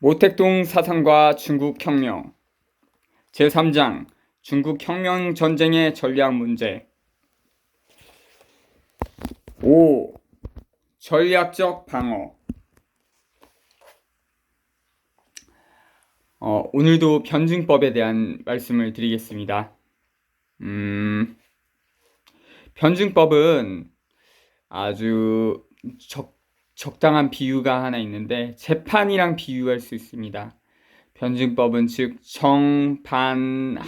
모택동 사상과 중국혁명 제3장 중국혁명 전쟁의 전략 문제 5. 전략적 방어. 오늘도 변증법에 대한 말씀을 드리겠습니다. 변증법은 아주 적당한 비유가 하나 있는데 재판이랑 비유할 수 있습니다. 변증법은 즉 정반합을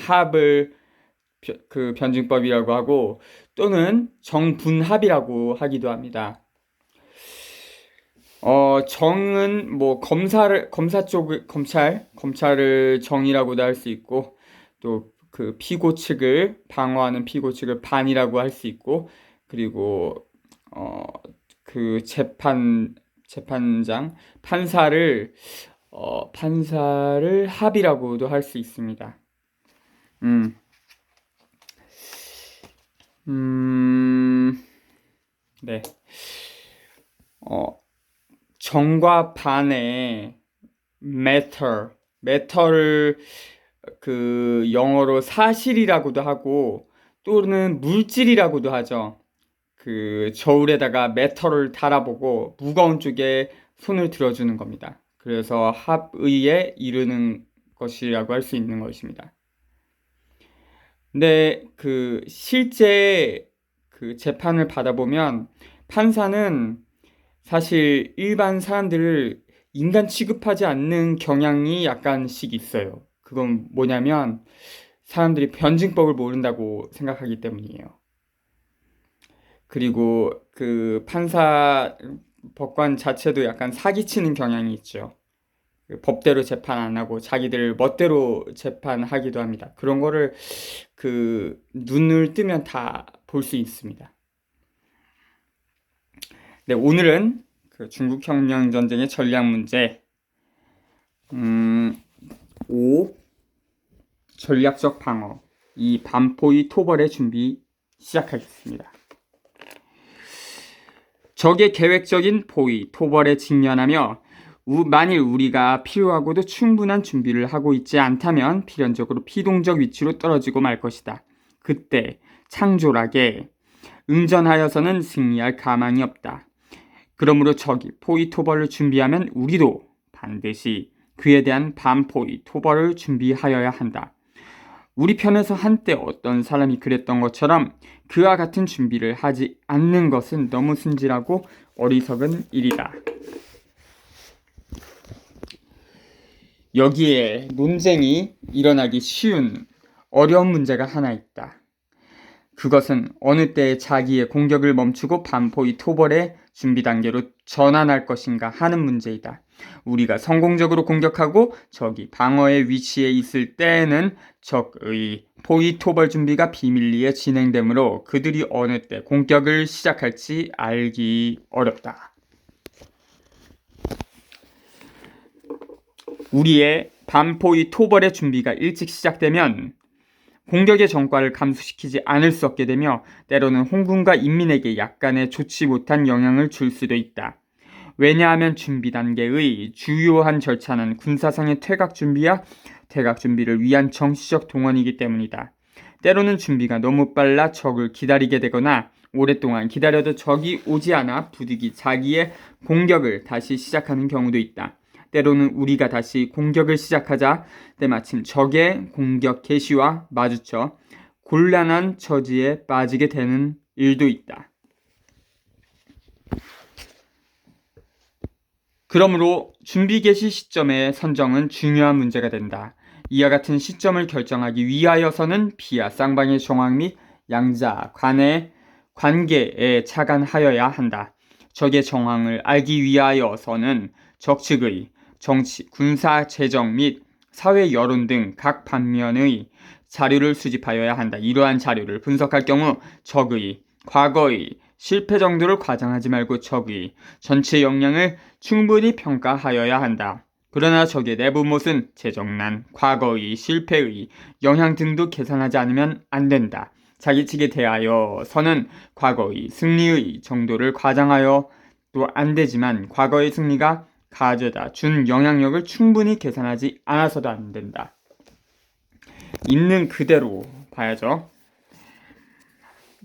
변증법이라고 하고 또는 정분합이라고 하기도 합니다. 정은 뭐 검찰을 정이라고도 할 수 있고 또 그 피고 측을 방어하는 피고 측을 반이라고 할 수 있고 그리고 그 재판장 판사를 합이라고도 할 수 있습니다. 네. 정과 반의 matter를 그 영어로 사실이라고도 하고 또는 물질이라고도 하죠. 그 저울에다가 matter를 달아보고 무거운 쪽에 손을 들어주는 겁니다. 그래서 합의에 이르는 것이라고 할 수 있는 것입니다. 근데 그 실제 그 재판을 받아보면 판사는 사실 일반 사람들을 인간 취급하지 않는 경향이 약간씩 있어요. 그건 뭐냐면 사람들이 변증법을 모른다고 생각하기 때문이에요. 그리고 그 법관 자체도 약간 사기치는 경향이 있죠. 법대로 재판 안 하고 자기들 멋대로 재판하기도 합니다. 그런 거를 그 눈을 뜨면 다 볼 수 있습니다. 네, 오늘은 그 중국혁명 전쟁의 전략 문제 5. 전략적 방어. 이 반포위 토벌의 준비 시작하겠습니다. 적의 계획적인 포위, 토벌에 직면하며 만일 우리가 필요하고도 충분한 준비를 하고 있지 않다면 필연적으로 피동적 위치로 떨어지고 말 것이다. 그때 창졸하게 응전하여서는 승리할 가망이 없다. 그러므로 적이 포위 토벌을 준비하면 우리도 반드시 그에 대한 반포위 토벌을 준비하여야 한다. 우리 편에서 한때 어떤 사람이 그랬던 것처럼 그와 같은 준비를 하지 않는 것은 너무 순진하고 어리석은 일이다. 여기에 논쟁이 일어나기 쉬운 어려운 문제가 하나 있다. 그것은 어느 때에 자기의 공격을 멈추고 반포위 토벌의 준비 단계로 전환할 것인가 하는 문제이다. 우리가 성공적으로 공격하고 적이 방어의 위치에 있을 때에는 적의 포위 토벌 준비가 비밀리에 진행되므로 그들이 어느 때 공격을 시작할지 알기 어렵다. 우리의 반포위 토벌의 준비가 일찍 시작되면 공격의 전과를 감소시키지 않을 수 없게 되며 때로는 홍군과 인민에게 약간의 좋지 못한 영향을 줄 수도 있다. 왜냐하면 준비 단계의 주요한 절차는 군사상의 퇴각 준비야 퇴각 준비를 위한 정치적 동원이기 때문이다. 때로는 준비가 너무 빨라 적을 기다리게 되거나 오랫동안 기다려도 적이 오지 않아 부득이 자기의 공격을 다시 시작하는 경우도 있다. 때로는 우리가 다시 공격을 시작하자 때마침 적의 공격 개시와 마주쳐 곤란한 처지에 빠지게 되는 일도 있다. 그러므로 준비 개시 시점의 선정은 중요한 문제가 된다. 이와 같은 시점을 결정하기 위하여서는 비하 쌍방의 정황 및 양자 간의 관계에 착안하여야 한다. 적의 정황을 알기 위하여서는 적측의 정치, 군사, 재정 및 사회 여론 등 각 방면의 자료를 수집하여야 한다. 이러한 자료를 분석할 경우 적의 과거의 실패 정도를 과장하지 말고 적의 전체 역량을 충분히 평가하여야 한다. 그러나 적의 내부 모습, 재정난, 과거의 실패의 영향 등도 계산하지 않으면 안 된다. 자기 측에 대하여서는 과거의 승리의 정도를 과장하여도 안 되지만 과거의 승리가 가져다 준 영향력을 충분히 계산하지 않아서도 안 된다. 있는 그대로 봐야죠.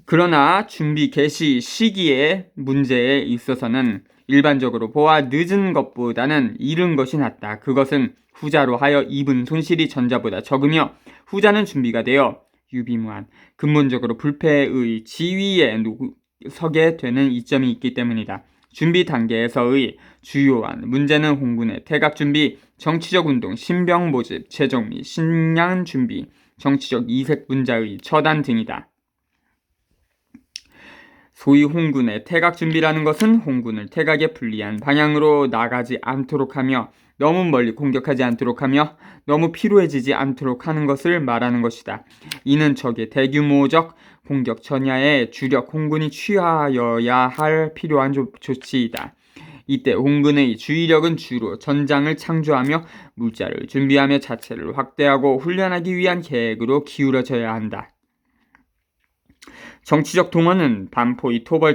그러나 준비 개시 시기의 문제에 있어서는 일반적으로 보아 늦은 것보다는 이른 것이 낫다. 그것은 후자로 하여 입은 손실이 전자보다 적으며 후자는 준비가 되어 유비무한 근본적으로 불패의 지위에 서게 되는 이점이 있기 때문이다. 준비 단계에서의 주요한 문제는 홍군의 태각 준비, 정치적 운동, 신병 모집, 재정 및 식량 준비, 정치적 이색 분자의 처단 등이다. 소위 홍군의 태각 준비라는 것은 홍군을 태각에 불리한 방향으로 나가지 않도록 하며 너무 멀리 공격하지 않도록 하며 너무 피로해지지 않도록 하는 것을 말하는 것이다. 이는 적의 대규모적 공격 전야에 주력 홍군이 취하여야 할 필요한 조치이다. 이때 홍군의 주의력은 주로 전장을 창조하며 물자를 준비하며 자체를 확대하고 훈련하기 위한 계획으로 기울어져야 한다. 정치적 동원은 반포의 토벌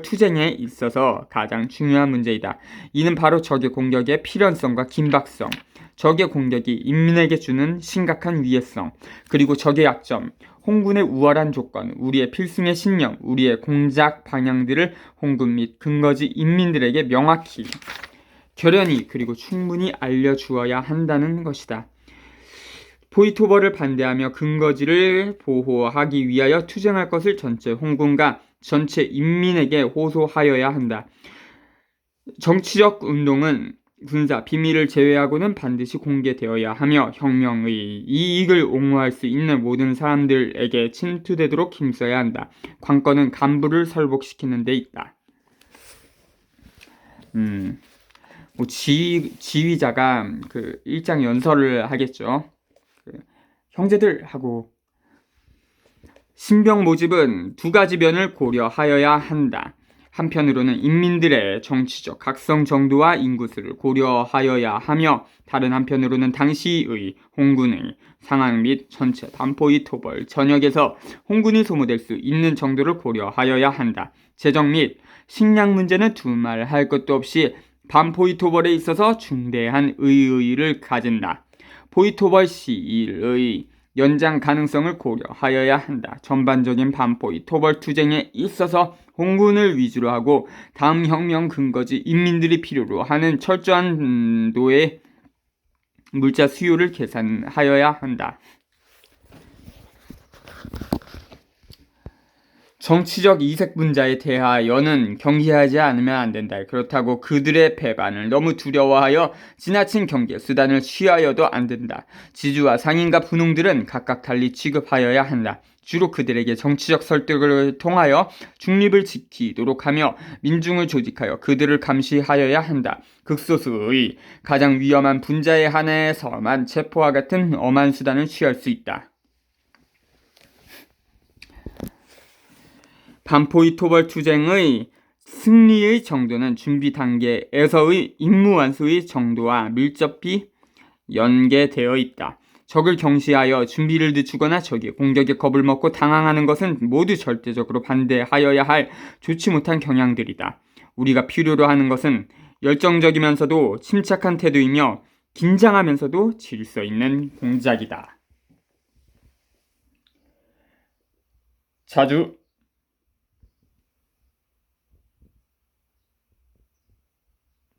투쟁에 있어서 가장 중요한 문제이다. 이는 바로 적의 공격의 필연성과 긴박성, 적의 공격이 인민에게 주는 심각한 위해성, 그리고 적의 약점, 홍군의 우월한 조건, 우리의 필승의 신념, 우리의 공작 방향들을 홍군 및 근거지 인민들에게 명확히, 결연히 그리고 충분히 알려주어야 한다는 것이다. 포이토벌을 반대하며 근거지를 보호하기 위하여 투쟁할 것을 전체 홍군과 전체 인민에게 호소하여야 한다. 정치적 운동은 군사 비밀을 제외하고는 반드시 공개되어야 하며 혁명의 이익을 옹호할 수 있는 모든 사람들에게 침투되도록 힘써야 한다. 관건은 간부를 설복시키는 데 있다. 지휘자가 그 일장 연설을 하겠죠. 형제들 하고 신병 모집은 두 가지 면을 고려하여야 한다. 한편으로는 인민들의 정치적 각성 정도와 인구수를 고려하여야 하며 다른 한편으로는 당시의 홍군의 상황 및 전체 반포의 토벌 전역에서 홍군이 소모될 수 있는 정도를 고려하여야 한다. 재정 및 식량 문제는 두말할 것도 없이 반포의 토벌에 있어서 중대한 의의를 가진다. 포이토벌 시일의 연장 가능성을 고려하여야 한다. 전반적인 반포의 토벌 투쟁에 있어서 홍군을 위주로 하고 다음 혁명 근거지 인민들이 필요로 하는 철저한 도의 물자 수요를 계산하여야 한다. 정치적 이색 분자에 대하여는 경계하지 않으면 안 된다. 그렇다고 그들의 배반을 너무 두려워하여 지나친 경계 수단을 취하여도 안 된다. 지주와 상인과 분홍들은 각각 달리 취급하여야 한다. 주로 그들에게 정치적 설득을 통하여 중립을 지키도록 하며 민중을 조직하여 그들을 감시하여야 한다. 극소수의 가장 위험한 분자에 한해서만 체포와 같은 엄한 수단을 취할 수 있다. 반포의 토벌 투쟁의 승리의 정도는 준비 단계에서의 임무 완수의 정도와 밀접히 연계되어 있다. 적을 경시하여 준비를 늦추거나 적의 공격에 겁을 먹고 당황하는 것은 모두 절대적으로 반대하여야 할 좋지 못한 경향들이다. 우리가 필요로 하는 것은 열정적이면서도 침착한 태도이며 긴장하면서도 질서 있는 공작이다. 자주